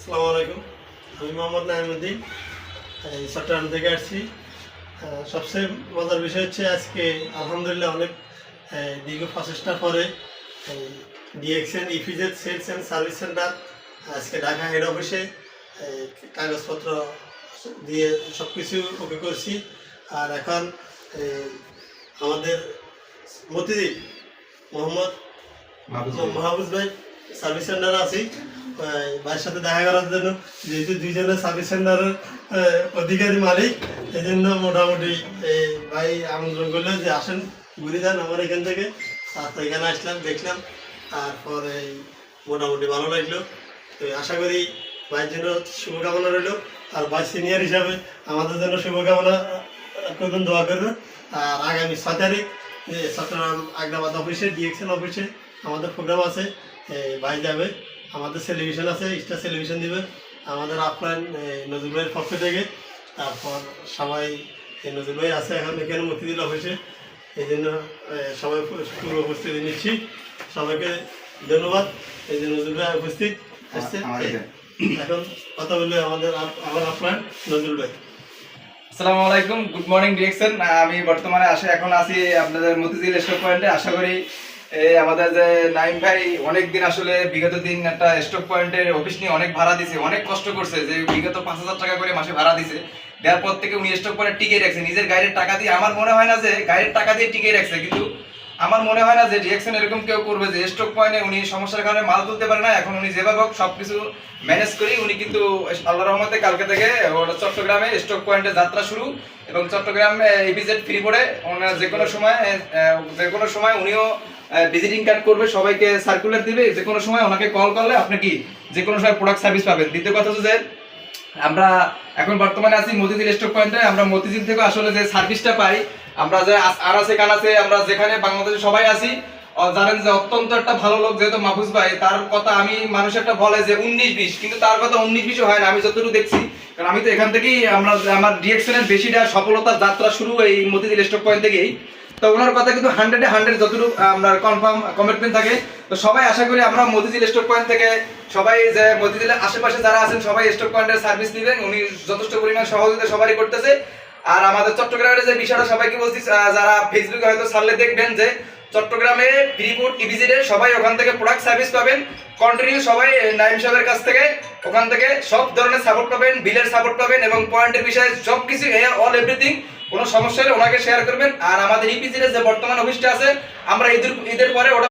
আসসালামু আলাইকুম। আমি মোহাম্মদ নাইমুদ্দিন, চট্টগ্রাম থেকে আসছি। সবচেয়ে মজার বিষয় হচ্ছে আজকে আলহামদুলিল্লাহ অনেক দীর্ঘ প্রচেষ্টার পরে DXN EPZ sales and service centre আজকে ঢাকা হেড অফিসে কাগজপত্র দিয়ে সব কিছু ওকে করছি। আর এখন আমাদের মতিদ্বীপ মোহাম্মদ মাহবুজ ভাই সার্ভিস সেন্টারে আছি ভাইয়ের সাথে দেখা করার জন্য, যেহেতু দুইজনের সার্ভিস সেন্টারের অধিকারী মালিক, এই জন্য মোটামুটি ভাই আমন্ত্রণ করলেন যে আসেন ঘুরে যান আমার এখান থেকে। তো এখানে আসলাম, দেখলাম, তারপরে মোটামুটি ভালো লাগলো। তো আশা করি ভাইয়ের জন্য শুভকামনা রইল। আর ভাই সিনিয়র হিসাবে আমাদের জন্য শুভকামনা করবেন, দোয়া করবেন। আর আগামী 6 তারিখ চট্টগ্রাম আগ্রাবাদ অফিসে ডিএক্সএন অফিসে আমাদের প্রোগ্রাম আছে। ভাই যাবে, আমাদের সেলিব্রেশন আছে, স্টার সেলিব্রেশন দিবে আমাদের আপ্রাণ নজরুল ভাইয়ের পক্ষ থেকে। তারপর সবাই নজরুল ভাই আছে এখন এখানে মতিঝিল অফিসে, এই জন্য সবাই পূর্ব উপস্থিতি নিচ্ছি। সবাইকে ধন্যবাদ। এই যে নজরুল ভাই উপস্থিত আসছে, এখন কথা বলবে আমার আপ্রাণ নজরুল ভাই। আসসালামু আলাইকুম, গুড মর্নিং ডিরেকশন। আমি বর্তমানে এখন আছি আপনাদের মতিঝিল স্টক পয়েন্টে। আশা করি আমাদের যে নাইম ভাই অনেকদিন আসলে বিগত দিন একটা স্টক পয়েন্টের অফিস নিয়ে অনেক ভাড়া দিছে, অনেক কষ্ট করছে, যে বিগত 5,000 টাকা করে মাসে ভাড়া দিছে। দেওয়ার পর থেকে উনি স্টক পয়েন্টে টিকে রাখছে নিজের গাড়ির টাকা দিয়ে। আমার মনে হয় না যে গাড়ির টাকা দিয়ে টিকে রাখছে, কিন্তু আমার মনে হয় না যে ডিরেকশন এরকম কেউ করবে যে স্টক পয়েন্টে উনি সমস্যার কারণে মাল তুলতে পারে না। এখন উনি যেভাবে হোক সবকিছু ম্যানেজ করি উনি কিন্তু আল্লাহর রহমতে কালকে থেকে চট্টগ্রামে স্টক পয়েন্টে যাত্রা শুরু। এবং চট্টগ্রাম ইপিজেড ফ্রি পড়ে যে কোনো সময় উনিও ভিজিটিং কার্ড করবে, সবাইকে সার্কুলার দিবে, যে কোনো সময় ওনাকে কল করলে আপনি কি যে কোনো সময় প্রোডাক্ট সার্ভিস পাবেন। দ্বিতীয় কথা হচ্ছে যে আমরা এখন বর্তমানে আছি মতিঝিল স্টক পয়েন্টে। আমরা মতিঝিল থেকে আসলে যে সার্ভিসটা পাই, আমরা যে আনাচে কানাচে আমরা যেখানে বাংলাদেশে সবাই আছি, জানেন যে অত্যন্ত একটা ভালো লোক, যেহেতু মাহফুজ ভাই, তার কথা আমি মানুষ একটা বলে যে 19-20, কিন্তু তার কথা 19-20 হয় না, আমি যতটুকু দেখছি। কারণ আমি তো এখান থেকেই আমার ডিরেকশনের বেশিটা সফলতার যাত্রা শুরু এই মতিঝিল স্টক পয়েন্ট থেকেই। তো ওনার কথা কিন্তু 100-100 যতটুকু আমরা কনফার্ম কমিটমেন্ট থাকে। তো সবাই আশা করি আমরা মতিঝিল স্টক পয়েন্ট থেকে সবাই যে মতিঝিলের আশেপাশে যারা আছেন সবাই স্টক পয়েন্টের সার্ভিস দিবেন। উনি যথেষ্ট পরিমাণ সহযোগিতা সবারই করতেছে। আর আমাদের চট্টগ্রামের যে বিষয়টা সবাইকে বলছি, যারা ফেসবুকে হয়তো ছাড়লে দেখবেন যে চট্টগ্রামে ফ্রিপুট ইপিজেডের সবাই ওখান থেকে প্রোডাক্ট সার্ভিস পাবেন কন্টিনিউ। সবাই নাইম সাহেবের কাছ থেকে ওখান থেকে সব ধরনের সাপোর্ট পাবেন, বিলের সাপোর্ট পাবেন এবং পয়েন্টের বিষয়ে সব কিছু অল এভরিথিং। কোনো সমস্যা হলে ওনাকে শেয়ার করবেন। আর আমাদের ইপিজেডের যে বর্তমান অফিসটা আছে, আমরা ঈদের পরে ওটা